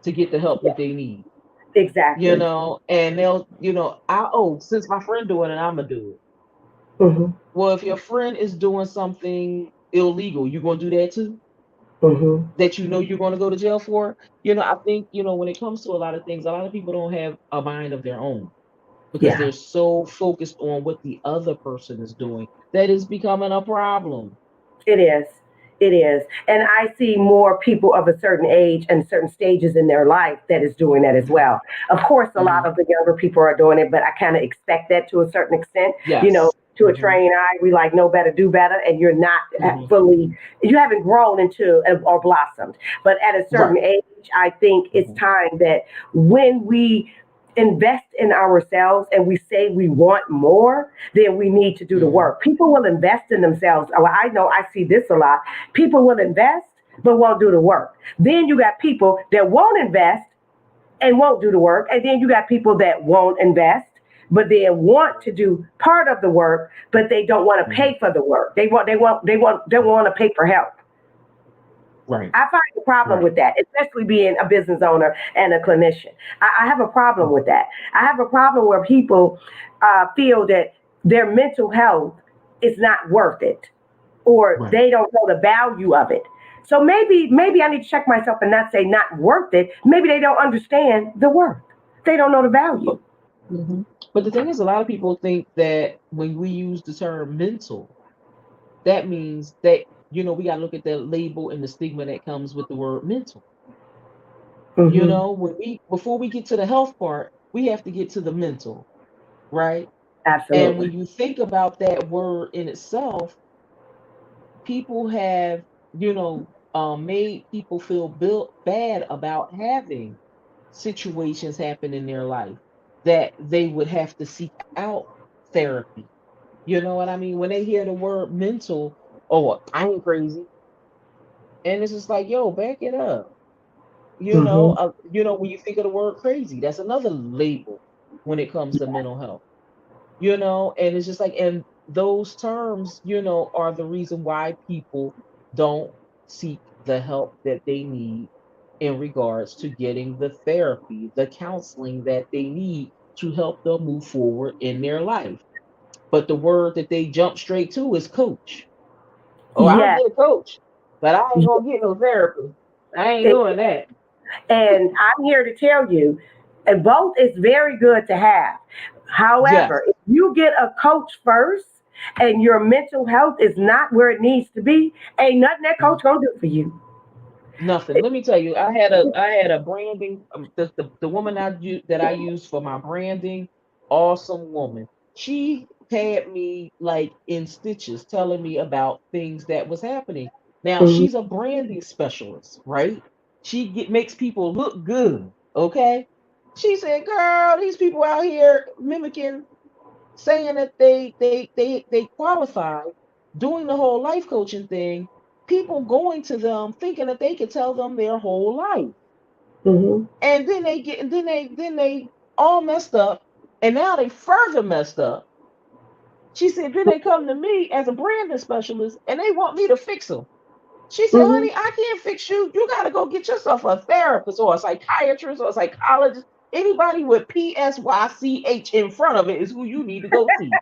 to get the help that they need. Exactly. And they'll, since my friend doing it, I'm gonna do it. Hmm. Well, if your friend is doing something illegal, you gonna do that too? Hmm. That you're gonna go to jail for? I think, when it comes to a lot of things, a lot of people don't have a mind of their own because Yeah. they're so focused on what the other person is doing that is becoming a problem. It is. It is. And I see more people of a certain age and certain stages in their life that is doing that as Hmm. well. Of course, a lot Hmm. of the younger people are doing it, but I kind of expect that to a certain extent. Yes. To a Hmm. trained eye, we like know better, do better, and you're not Hmm. fully, you haven't grown into or blossomed. But at a certain Right. age, I think it's Hmm. time that when we invest in ourselves and we say we want more, then we need to do the Hmm. work. People will invest in themselves. Oh, I know I see this a lot. People will invest but won't do the work. Then you got people that won't invest and won't do the work. And then you got people that won't invest but they want to do part of the work, but they don't want to Hmm. pay for the work. They want to pay for help. Right. I find a problem Right. with that, especially being a business owner and a clinician. I have a problem Hmm. with that. I have a problem where people feel that their mental health is not worth it, or Right. they don't know the value of it. So maybe I need to check myself and not say not worth it. Maybe they don't understand the worth. They don't know the But, value. mhm. But the thing is, a lot of people think that when we use the term mental, that means that, we got to look at the label and the stigma that comes with the word mental. Hmm. Before we get to the health part, we have to get to the mental, right? And Absolutely. when you think about that word in itself, people have, made people feel built bad about having situations happen in their life that they would have to seek out therapy. You know what I mean? When they hear the word mental, oh, I'm crazy. And it's just like, yo, back it up. Hmm. When you think of the word crazy, that's another label when it comes to mental health. And it's just like, and those terms, are the reason why people don't seek the help that they need in regards to getting the therapy, the counseling that they need to help them move forward in their life. But the word that they jump straight to is coach. Oh, I'll Yes. get a coach, but I ain't gonna get no therapy. I ain't It- doing that. and I'm here to tell you, and both is very good to have. Yes. However, if you get a coach first and your mental health is not where it needs to be, ain't nothing that Mhm. coach gonna do for you. Nothing. Let me tell you, I had a branding, the woman that I use for my branding, awesome woman. She had me like in stitches telling me about things that was happening. Now Mhm. she's a branding specialist, right? Makes people look good. Okay. She said, "Girl, these people out here mimicking, saying that they qualified, doing the whole life coaching thing, people going to them thinking that they could tell them their whole life, Mhm. and then they all messed up, and now they further messed up." She said, then they come to me as a branding specialist and they want me to fix them. She said, Mhm. honey, I can't fix you. You got to go get yourself a therapist or a psychiatrist or a psychologist. Anybody with PSYCH in front of it is who you need to go see.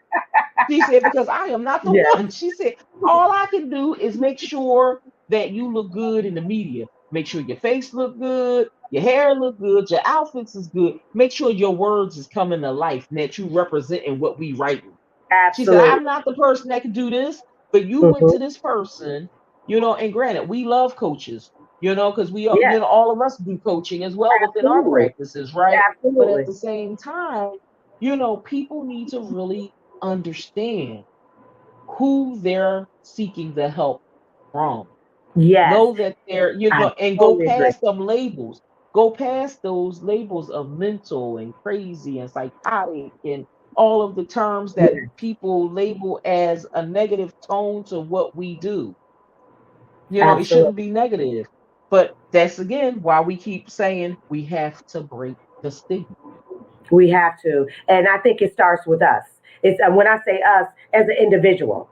She said, because I am not the Yes. one. She said, all I can do is make sure that you look good in the media. Make sure your face look good, your hair look good, your outfits is good. Make sure your words is coming to life and that you representing what we writing. She said, I'm Absolutely. not the person that can do this, but you went Mhm. to this person, and granted, we love coaches, because Yes. all of us do coaching as well within our Absolutely. practices, right? But at Absolutely. the same time, people need to really understand who they're seeking the help from. Yes. Know that I and go totally agree. past them labels. Go past those labels of mental and crazy and psychotic and all of the terms that Yes. people label as a negative tone to what we do. It shouldn't Absolutely. be negative. But that's again why we keep saying we have to break the stigma. We have to. And I think it starts with us. It's when I say us as an individual.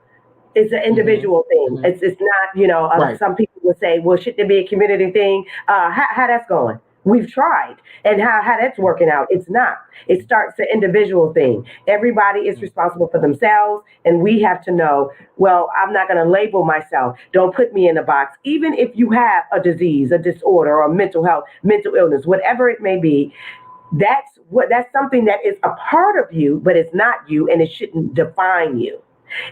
It's an Hmm. individual thing. Hmm. It's not, Right. some people would say, well, should there be a community thing? How that's going? We've tried. And how that's working out. It's not. It starts an individual thing. Everybody is Mhm. responsible for themselves. And we have to know, well, I'm not going to label myself. Don't put me in a box. Even if you have a disease, a disorder, or mental health, mental illness, whatever it may be, that's something that is a part of you, but it's not you, and it shouldn't define you.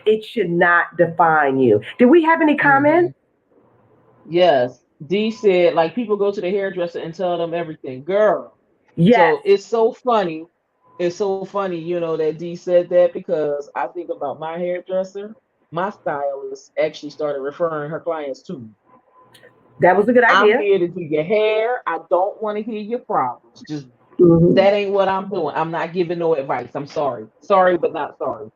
It should not define you. Do we have any Mhm. comments? Yes. D said, like, people go to the hairdresser and tell them everything. Girl. Yes, So it's so funny. It's so funny, that D said that because I think about my hairdresser. My stylist actually started referring her clients to me. that was a good I'm idea. here to do your hair. I don't want to hear your problems. Just Hmm. that ain't what I'm doing. I'm not giving no advice. I'm sorry. Sorry, but not sorry.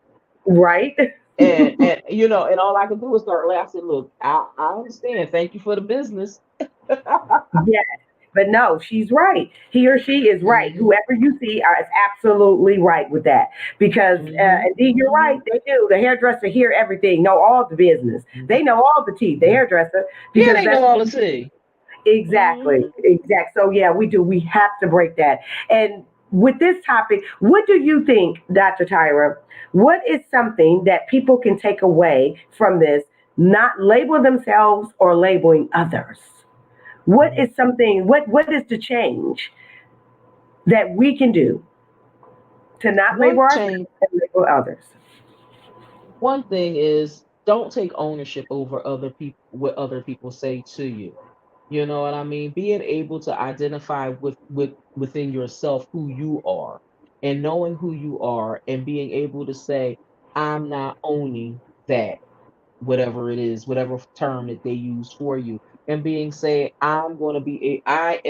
Right? And all I could do was start laughing. I said, look, I understand. Thank you for the business. Yes. But no, she's right. He or she is right. Hmm. Whoever you see is absolutely right with that. Because Hmm. indeed, you're right. Hmm. They do. The hairdresser hear everything, know all the business. They know all the teeth. The hairdresser, Yeah, because they that's know all the tea. exactly, Hmm. exact. So yeah, we do. We have to break that. And with this topic, what do you think, Dr. Tyra? What is something that people can take away from this? Not label themselves or labeling others. What is something? What is the change? that we can do to not label One ourselves change, and label others? one thing is don't take ownership over other people what other people say to you. You know what I mean? Being able to identify within yourself who you are and knowing who you are and being able to say, I'm not owning that, whatever it is, whatever term that they use for you, and being say, I'm going to be a, I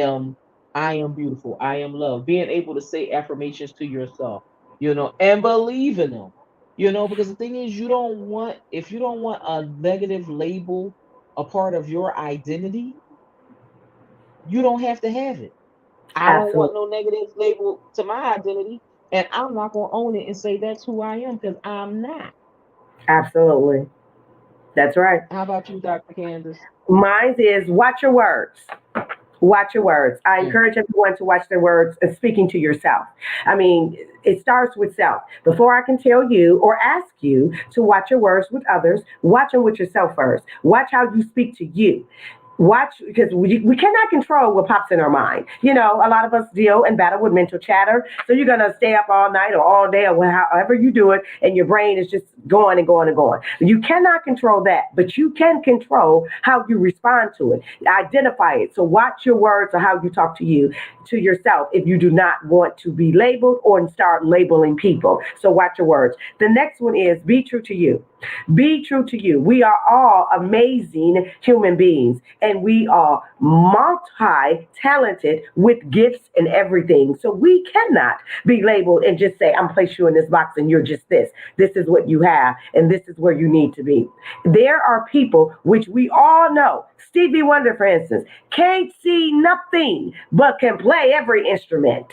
am beautiful, I am loved. Being able to say affirmations to yourself, and believe in them, because the thing is, you don't want if you don't want a negative label a part of your identity, you don't have to have it. I don't want Absolutely. no negative label to my identity, and I'm not going to own it and say that's who I am because I'm not. Absolutely. That's right. How about you, Dr. Candace? Mine is watch your words. Watch your words. I Mm, encourage everyone to watch their words and speaking to yourself. I mean, it starts with self. Before I can tell you or ask you to watch your words with others, watch them with yourself first. Watch how you speak to you. Watch, because we cannot control what pops in our mind. You know, a lot of us deal and battle with mental chatter. So you're going to stay up all night or all day or however you do it, and your brain is just going and going and going. You cannot control that, but you can control how you respond to it. Identify it. So watch your words or how you talk to yourself if you do not want to be labeled or start labeling people. So watch your words. The next one is be true to you. Be true to you. We are all amazing human beings and we are multi talented with gifts and everything. So we cannot be labeled and just say, I'm place you in this box and you're just this. This is what you have and this is where you need to be. There are people which we all know. Stevie Wonder, for instance, can't see nothing but can play every instrument.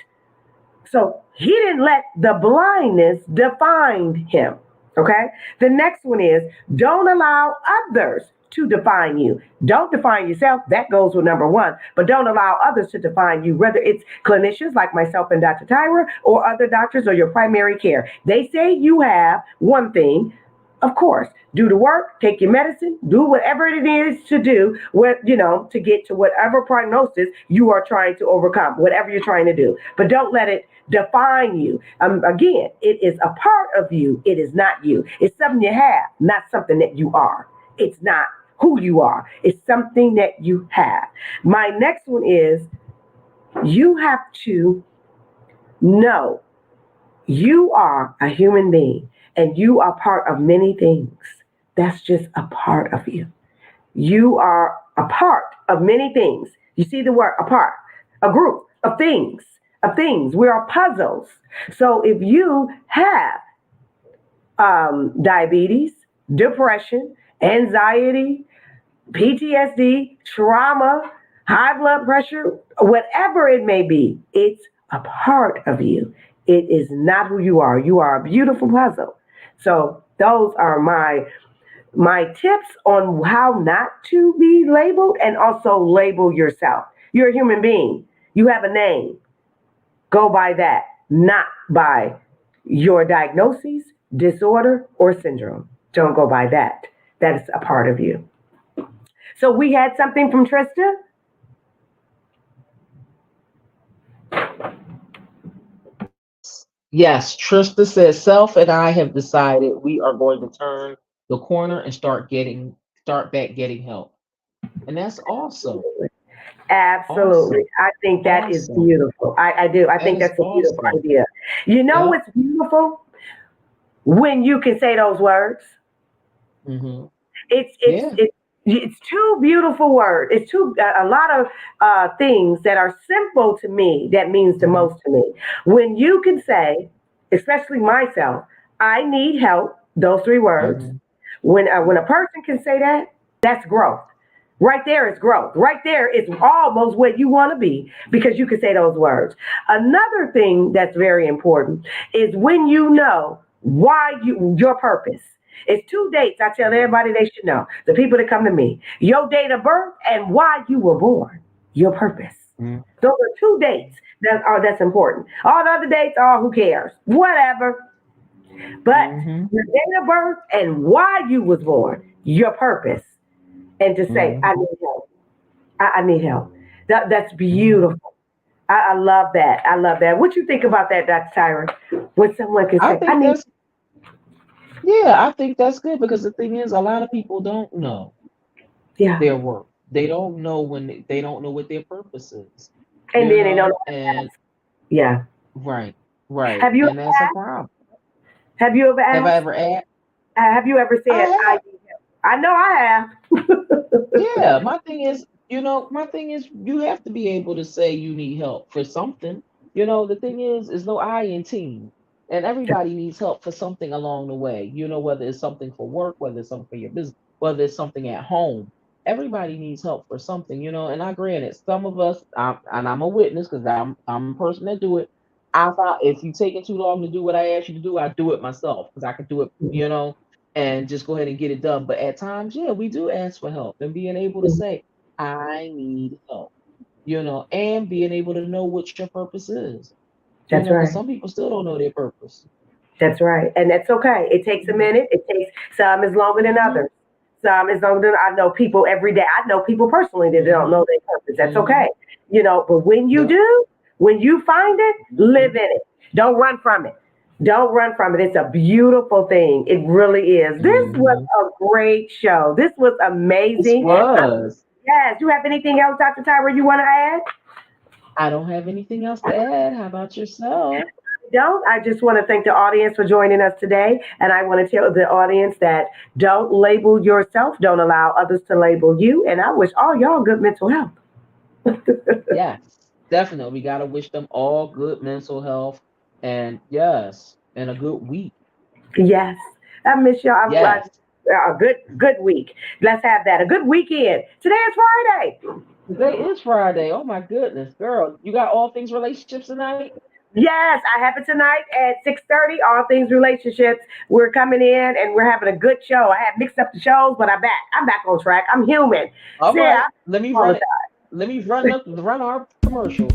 So he didn't let the blindness define him. Okay. The next one is don't allow others to define you. Don't define yourself. That goes with number one. But don't allow others to define you, whether it's clinicians like myself and Dr. Tyra or other doctors or your primary care. They say you have one thing. Of course, do the work, take your medicine, do whatever it is to do, to get to whatever prognosis you are trying to overcome, whatever you're trying to do. But don't let it define you. Again, it is a part of you. It is not you. It's something you have, not something that you are. It's not who you are. It's something that you have. My next one is you have to know you are a human being and you are part of many things. That's just a part of you. You are a part of many things. You see the word a part, a group of things, We are puzzles. So if you have diabetes, depression, anxiety, PTSD, trauma, high blood pressure, whatever it may be, it's a part of you. It is not who you are. You are a beautiful puzzle. So those are my tips on how not to be labeled and also label yourself. You're a human being. You have a name. Go by that, not by your diagnosis, disorder, or syndrome. Don't go by that. That is a part of you. So we had something from Trista. Yes, Trista says self and I have decided we are going to turn the corner and start back getting help. And that's awesome. Absolutely. Awesome. I think that is Awesome. beautiful. I do. I That think is that's a beautiful awesome. idea. You know Yep. what's beautiful? When you can say those words. Hmm. It's it's Yeah. it's it's two beautiful words. It's two a lot of things that are simple to me that means the Hmm. most to me. When you can say, especially myself, I need help. Those three words. Hmm. When a person can say that, that's growth. Right there is growth. Right there is almost where you want to be because you can say those words. Another thing that's very important is when you know why your purpose. It's two dates I tell everybody they should know. The people that come to me. Your date of birth and why you were born. Your purpose. Those are two dates that's important. All the other dates, oh, who cares? Whatever. But Hmm. your date of birth and why you was born, your purpose. And to say, I Hmm. need help. I need help. That's Hmm. beautiful. I love that. I love that. What you think about that, Dr. Tyra? When someone can I say, I think need, that's yeah, I think that's good because the thing is, a lot of people don't know yeah. their work. They don't know when they don't know what their purpose is, And then they don't know how to and ask. Yeah. right, right, Have you and that's a ever asked? problem. Have you ever Have I asked? ever asked? Have you ever I said, I have. need help? I know I have. Yeah, my thing is, my thing is, you have to be able to say you need help for something. The thing is no I in team, and everybody needs help for something along the way. Whether it's something for work, whether it's something for your business, whether it's something at home. Everybody needs help for something. And I granted some of us, and I'm a witness because I'm a person that do it. I thought if you taking too long to do what I asked you to do, I do it myself because I could do it. And just go ahead and get it done. But at times, yeah, we do ask for help and being able to say, I need help, and being able to know what your purpose is, That's because right. some people still don't know their purpose. That's right. And that's okay. It takes a Mhm. minute. It takes some is longer than Mhm. others. Some is longer than I know people every day. I know people personally that don't Mhm. know their purpose. That's Mhm. okay. But when you Yep. do, when you find it, live Mhm. in it. Don't run from it. Don't run from it. It's a beautiful thing. It really is. This was Mhm. a great show. This was This amazing. was. Yes. You have anything else, Dr. Tyra, you want to add? I don't have anything else to add. How about yourself? Don't. I just want to thank the audience for joining us today. And I want to tell the audience that don't label yourself, don't allow others to label you. And I wish all y'all good mental health. Yes, definitely. We gotta wish them all good mental health, and yes, and a good week. Yes. I miss y'all. Yes. A good week. Let's have that. A good weekend. Today is Friday. Today is Friday. Oh my goodness, girl. You got all things relationships tonight? Yes, I have it tonight at 6:30. All things relationships. We're coming in and we're having a good show. I had mixed up the shows, but I'm back. I'm back on track. I'm human. All See, I right. Let me run it. apologize. Let me run our commercial.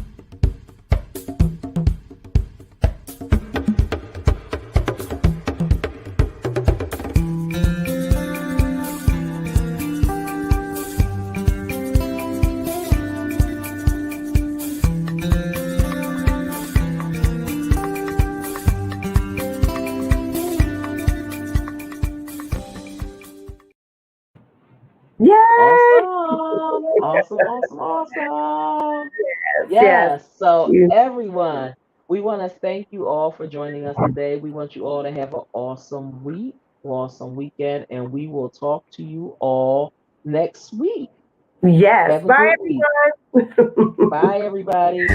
Yay! Awesome. Awesome. Awesome. Awesome. Yes. Yes. So You. everyone, we want to thank you all for joining us today. We want you all to have an awesome week, awesome weekend, and we will talk to you all next week. Yes. Have a Bye, good week. everyone. Bye, everybody.